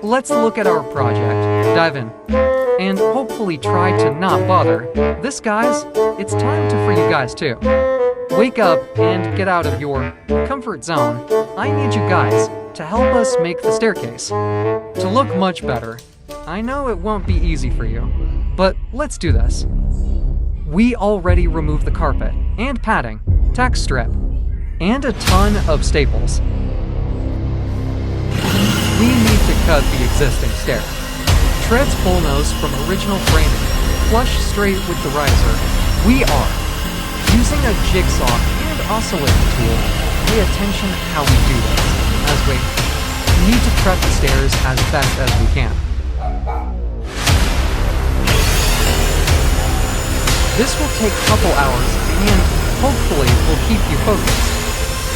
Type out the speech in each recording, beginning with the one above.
Let's look at our project, dive in, and hopefully try to not bother. This, guys, it's time for you guys too. Wake up and get out of your comfort zone. I need you guys to help us make the staircase to look much better. I know it won't be easy for you, but let's do this. We already removed the carpet and padding, tack strip, and a ton of staples. We need to cut the existing stair. Treads full nose from original framing, flush straight with the riser. We are using a jigsaw and oscillating tool. Pay attention how we do this, as we need to prep the stairs as best as we can. This will take a couple hours and hopefully will keep you focused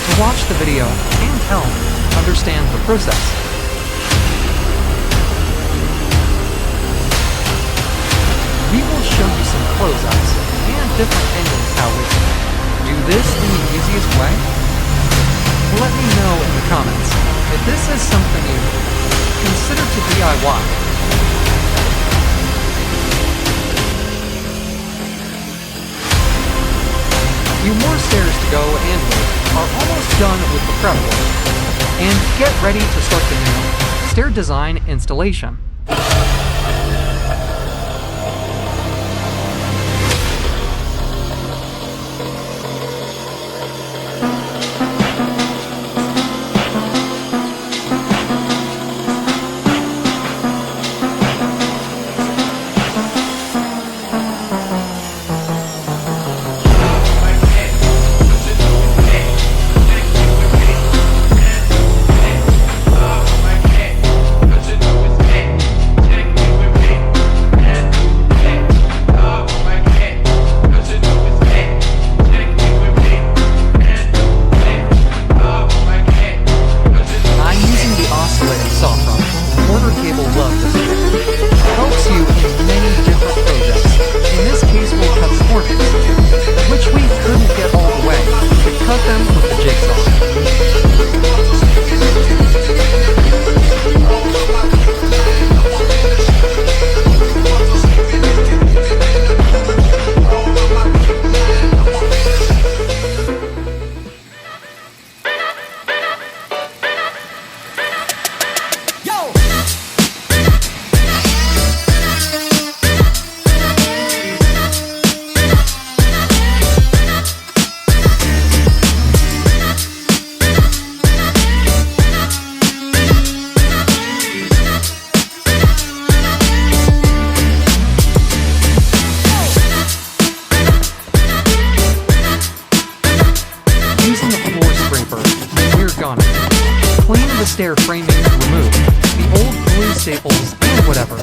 to watch the video and help understand the process. We will show you some close-ups and different angles how we do this in the easiest way. Let me know in the comments if this is something you consider to DIY. A few more stairs to go and we are almost done with the prep work. And get ready to start the new stair design installation. Clean the stair framing to remove the old glue staples and whatever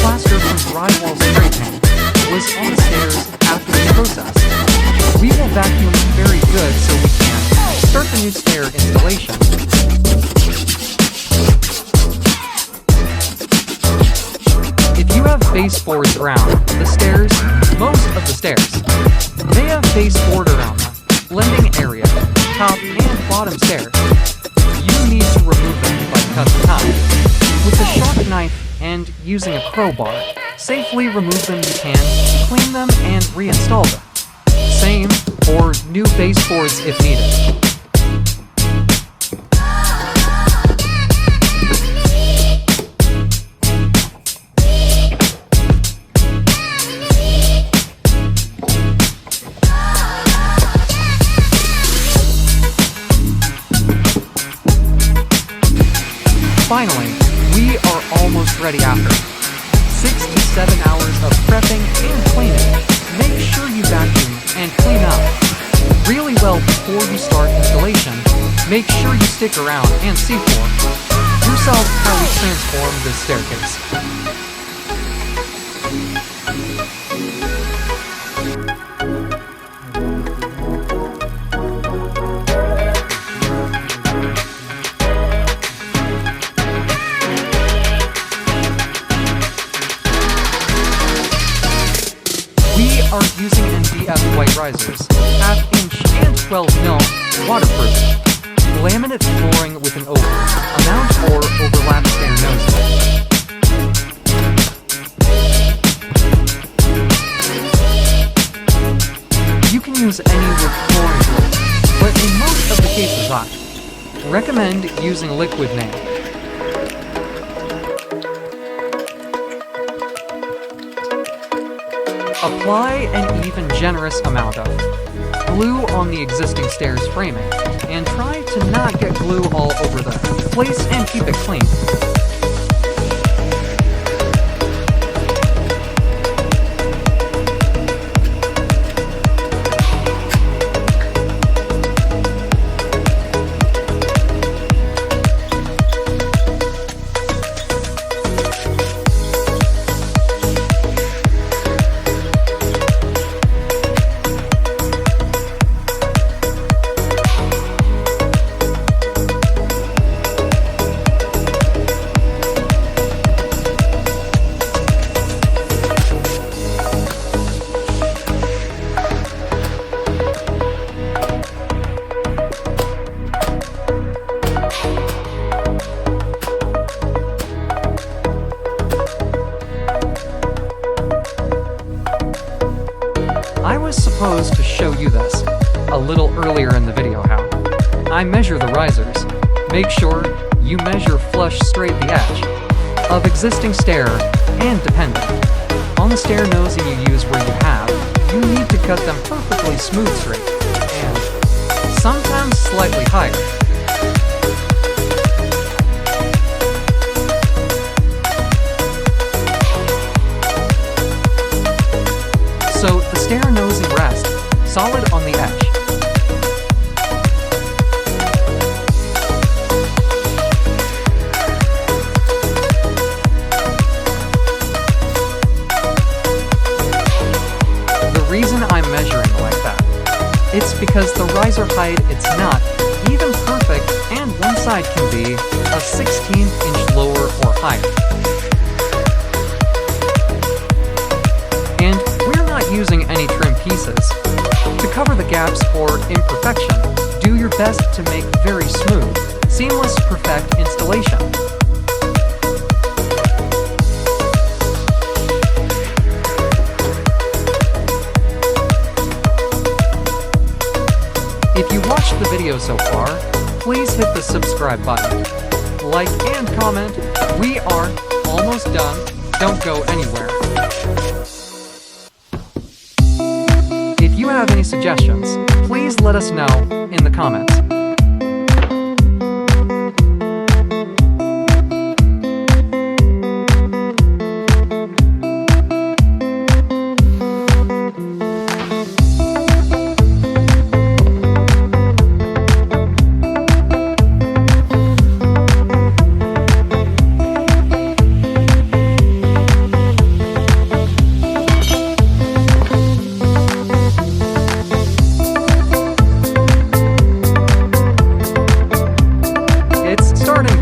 plaster from drywall spray paint was on the stairs after the process. We will vacuum very good so we can start the new stair installation. If you have baseboards around the stairs, most of the stairs, they have baseboard around them, landing area, top and bottom stairs. You need to remove them by cutting time. With a sharp knife and using a crowbar, safely remove them you can, clean them and reinstall them. Same for new baseboards if needed. Finally, we are almost ready after 6 to 7 hours of prepping and cleaning. Make sure you vacuum and clean up really well before you start installation. Make sure you stick around and see for yourself how we transform this staircase. Are using MDF white risers, 1/2 inch and 12 mil, waterproof. Laminate flooring with an over, amount or overlap stair nose. Recommend using liquid nail. Apply an even generous amount of glue on the existing stairs framing, and try to not get glue all over the place and keep it clean. I was supposed to show you this a little earlier in the video how I measure the risers. Make sure you measure flush straight the edge of existing stair, and depending on the stair nosing you use where you have, you need to cut them perfectly smooth straight and sometimes slightly higher. So the stair nosing rests solid on the edge. The reason I'm measuring like that, it's because the riser height, it's not even perfect, and one side can be a 1/16 inch lower or higher. And we're not using any trim pieces. To cover the gaps or imperfection, do your best to make very smooth, seamless, perfect installation. If you watched the video so far, please hit the subscribe button, like and comment. We are almost done. Don't go anywhere. If you have any suggestions, please let us know in the comments.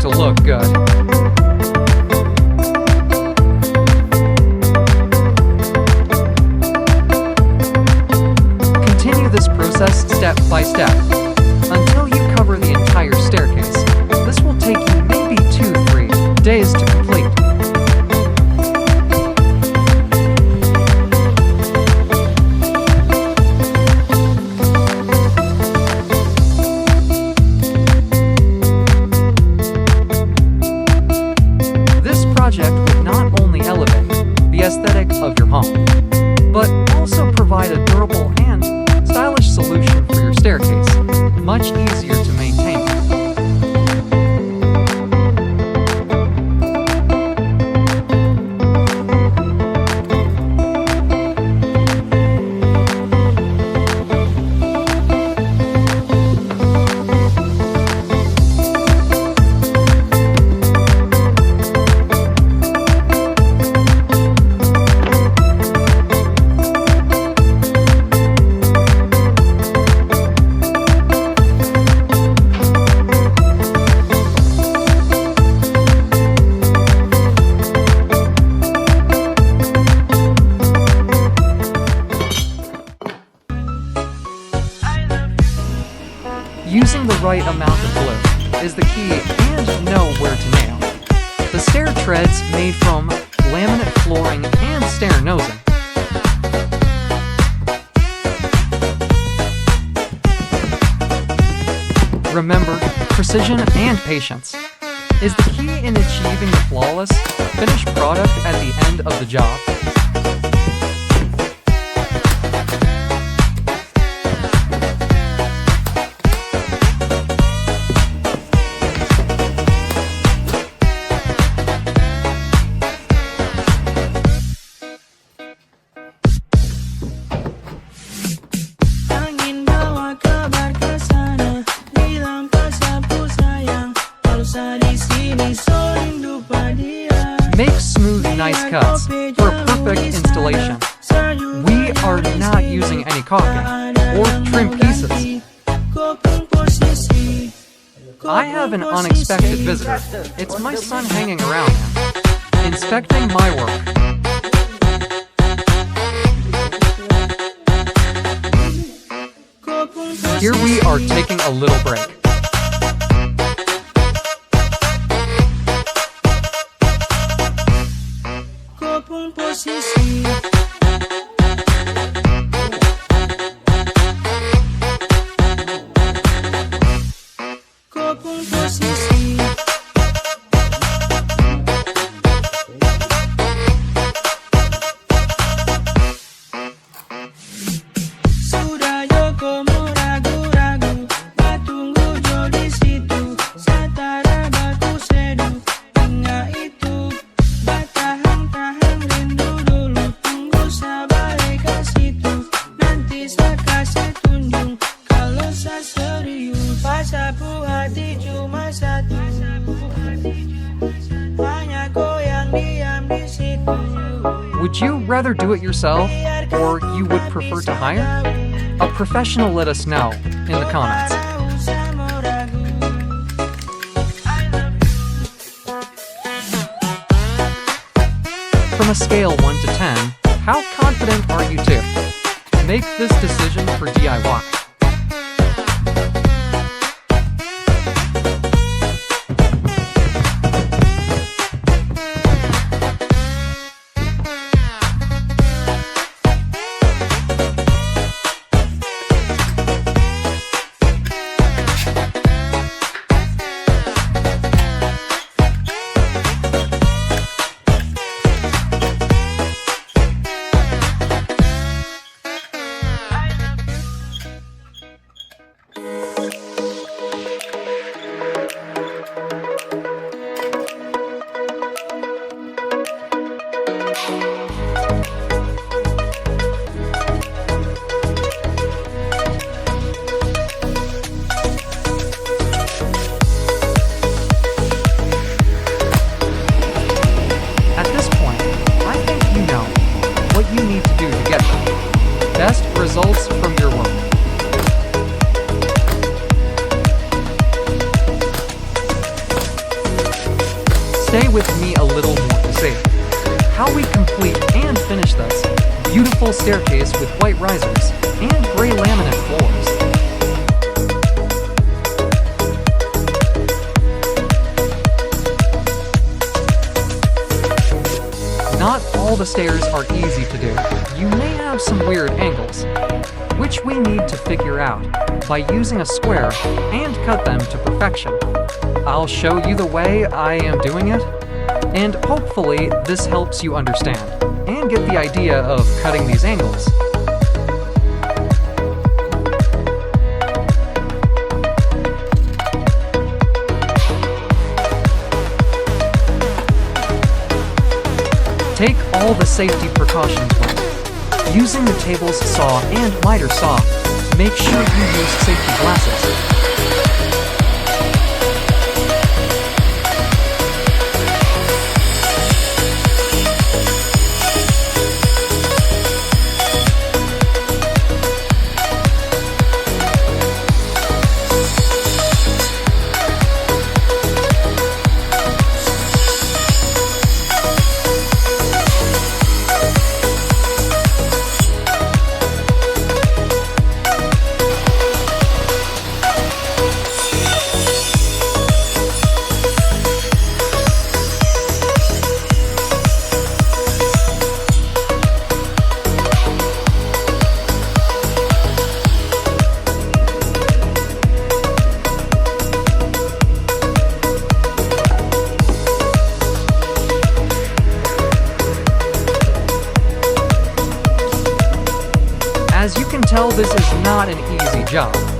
To look good. Continue this process step by step until you cover the entire staircase. This will take you maybe 2-3 days to complete. Aesthetic of your home, but also provide a durable and stylish solution for your staircase, much easier to maintain. Using the right amount of glue is the key, and know where to nail. The stair treads made from laminate flooring and stair nosing. Remember, precision, and patience is the key in achieving the flawless, finished product at the end of the job. Make smooth, nice cuts for a perfect installation. We are not using any caulking or trim pieces. I have an unexpected visitor. It's my son hanging around now, inspecting my work. Here we are taking a little break. Would you rather do it yourself, or you would prefer to hire? A professional let us know in the comments. From a scale 1 to 10, how confident are you to make this decision for DIY? What you need to do to get the best results from your work. Stay with me a little more to see how we complete and finish this beautiful staircase with white risers and gray laminate floors. Not all the stairs are easy to do. You may have some weird angles, which we need to figure out by using a square and cut them to perfection. I'll show you the way I am doing it, and hopefully this helps you understand and get the idea of cutting these angles. Take all the safety precautions with. Using the table's saw and miter saw, make sure you use safety glasses. tell this is not an easy job.